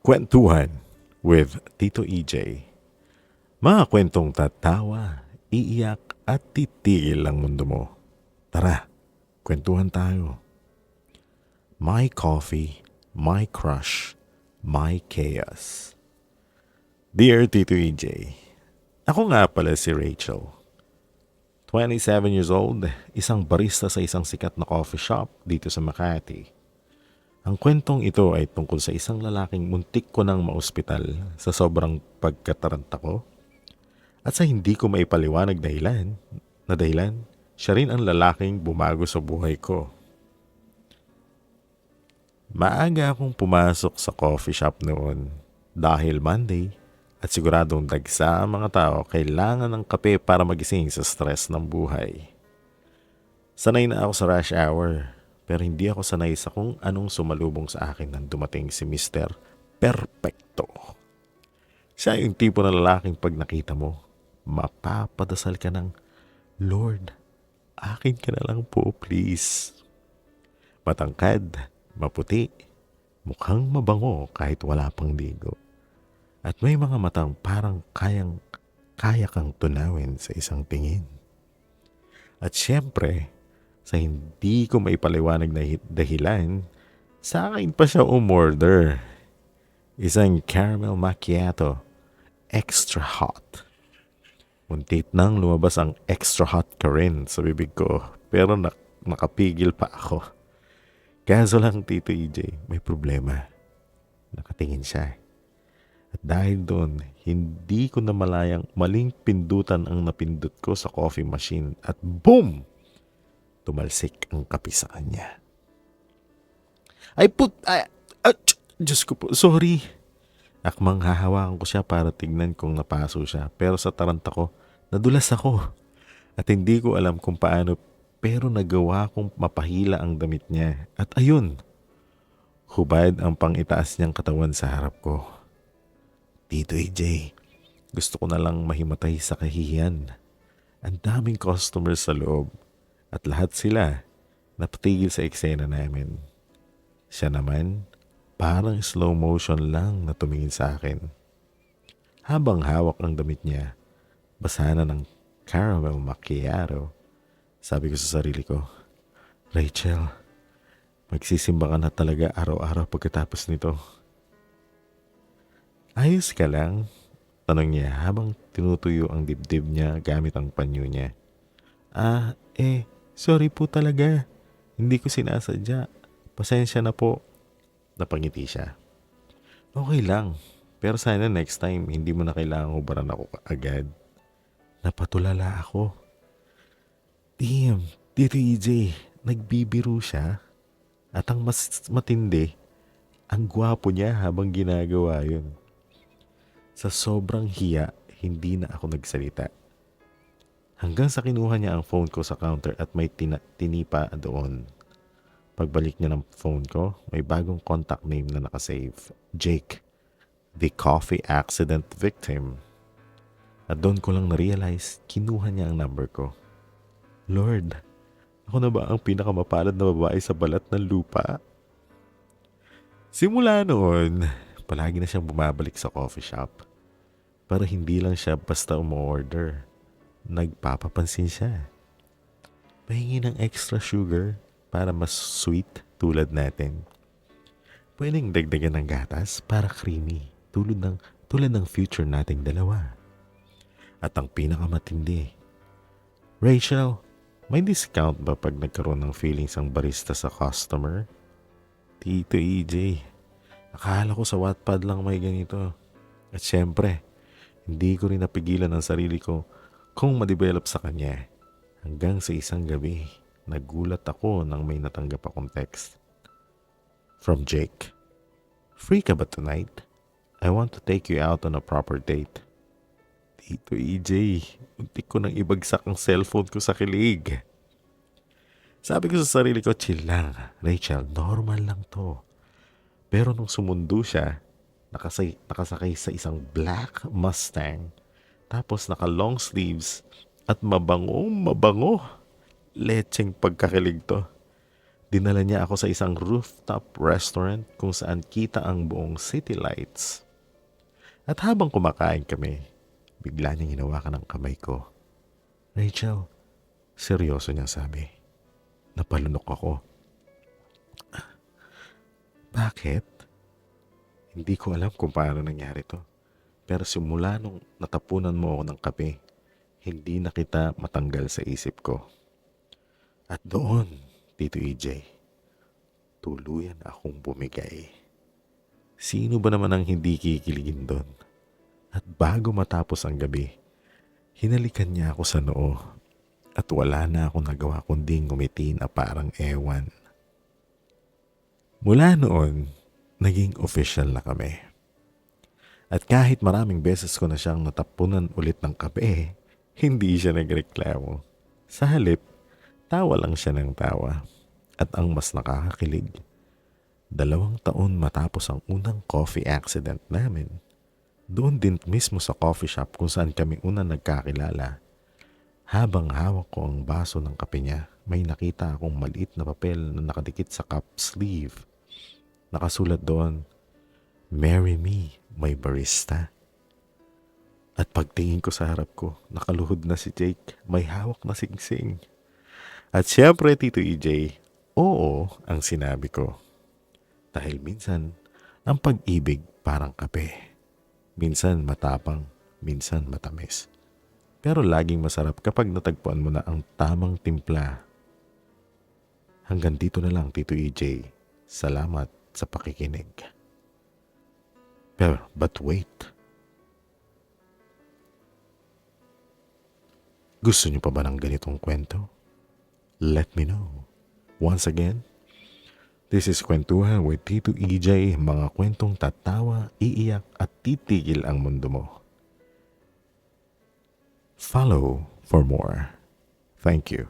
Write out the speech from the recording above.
Kwentuhan with Tito EJ. Mga kwentong tatawa, iiyak at titigil ang mundo mo. Tara, kwentuhan tayo. My coffee, my crush, my chaos. Dear Tito EJ, ako nga pala si Rachel. 27 years old, isang barista sa isang sikat na coffee shop dito sa Makati. Ang kwentong ito ay tungkol sa isang lalaking muntik ko nang maospital sa sobrang pagkataranta ko at sa hindi ko maipaliwanag dahilan, siya rin ang lalaking bumago sa buhay ko. Maaga akong pumasok sa coffee shop noon dahil Monday at siguradong dagsa ang mga tao kailangan ng kape para magising sa stress ng buhay. Sanay na ako sa rush hour. Pero hindi ako sanay sa kung anong sumalubong sa akin nang dumating si Mr. Perfecto. Siya yung tipo na lalaking pag nakita mo, mapapadasal ka ng, Lord, akin ka na lang po please. Matangkad, maputi, mukhang mabango kahit wala pang ligo. At may mga matang parang kaya kang tunawin sa isang tingin. At syempre, sa hindi ko maipaliwanag na dahilan, sa akin pa siya umorder. Isang caramel macchiato, extra hot. Muntit nang lumabas ang extra hot ka rin sa bibig ko, pero nakapigil pa ako. Kaso lang, Tito EJ, may problema. Nakatingin siya. At dahil doon, hindi ko na malayang maling pindutan ang napindot ko sa coffee machine at boom! Tumalsik ang kape sa kanya. Diyos ko po, sorry. Akmang hahawakan ko siya para tignan kung napaso siya. Pero sa taranta ko, nadulas ako. At hindi ko alam kung paano, pero nagawa kong mapahila ang damit niya. At ayun, hubad ang pangitaas niyang katawan sa harap ko. Tito AJ, gusto ko na lang mahimatay sa kahihiyan. Ang daming customers sa loob. At lahat sila napatigil sa eksena namin. Siya naman, parang slow motion lang na tumingin sa akin. Habang hawak ang damit niya, basa na ng caramel macchiato, sabi ko sa sarili ko, Rachel, magsisimba ka na talaga araw-araw pagkatapos nito. Ayos ka lang? Tanong niya habang tinutuyo ang dibdib niya gamit ang panyo niya. Sorry po talaga. Hindi ko sinasadya. Pasensya na po. Napangiti siya. Okay lang. Pero sana next time, hindi mo na kailangang hubaran ako agad. Napatulala ako. Damn, Tito EJ, nagbibiro siya. At ang mas matindi, ang gwapo niya habang ginagawa yun. Sa sobrang hiya, hindi na ako nagsalita. Hanggang sa kinuha niya ang phone ko sa counter at may tinipa doon. Pagbalik niya ng phone ko, may bagong contact name na nakasave. Jake, the coffee accident victim. At doon ko lang na-realize, kinuha niya ang number ko. Lord, ako na ba ang pinakamapalad na babae sa balat ng lupa? Simula noon, palagi na siyang bumabalik sa coffee shop. Pero hindi lang siya basta umorder. Nagpapapansin siya. Pahingi ng extra sugar para mas sweet tulad natin. Pwedeng dagdagan ng gatas para creamy tulad ng future nating dalawa. At ang pinakamatindi, Rachel, may discount ba pag nagkaroon ng feelings ang barista sa customer? Tito EJ, akala ko sa Wattpad lang may ganito. At syempre, hindi ko rin napigilan ang sarili ko kung ma-develop sa kanya. Hanggang sa isang gabi, nagulat ako nang may natanggap akong text. From Jake. Free ka ba tonight? I want to take you out on a proper date. Tito EJ, untik ko nang ibagsak ang cellphone ko sa kilig. Sabi ko sa sarili ko, chill lang. Rachel, normal lang to. Pero nung sumundo siya, nakasakay sa isang black Mustang. Tapos naka long sleeves at mabango. Letseng pagkakilig to. Dinala niya ako sa isang rooftop restaurant kung saan kita ang buong city lights. At habang kumakain kami, bigla niyang hinawakan ang kamay ko. Rachel, seryoso niyang sabi. Napalunok ako. Bakit? Hindi ko alam kung paano nangyari to. Pero simula nung natapunan mo ako ng kape, hindi na kita matanggal sa isip ko. At doon, Tito EJ, tuluyan akong bumigay. Sino ba naman ang hindi kikiligin doon? At bago matapos ang gabi, hinalikan niya ako sa noo at wala na akong nagawa kundi ngumiti na parang ewan. Mula noon, naging official na kami. At kahit maraming beses ko na siyang natapunan ulit ng kape, hindi siya nagreklamo. Sa halip, tawa lang siya ng tawa. At ang mas nakakakilig, 2 taon matapos ang unang coffee accident namin, doon din mismo sa coffee shop kung saan kami unang nagkakilala, habang hawak ko ang baso ng kape niya, may nakita akong maliit na papel na nakadikit sa cup sleeve. Nakasulat doon, "Marry me, my barista." At pagtingin ko sa harap ko, nakaluhod na si Jake, may hawak na singsing. At siyempre, Tito EJ, oo ang sinabi ko. Dahil minsan, ang pag-ibig parang kape. Minsan matapang, minsan matamis. Pero laging masarap kapag natagpuan mo na ang tamang timpla. Hanggang dito na lang, Tito EJ. Salamat sa pakikinig. But wait. Gusto niyo pa ba ng ganitong kwento? Let me know. Once again, this is Kwentuhan with Tito EJ, mga kwentong tatawa, iiyak at titigil ang mundo mo. Follow for more. Thank you.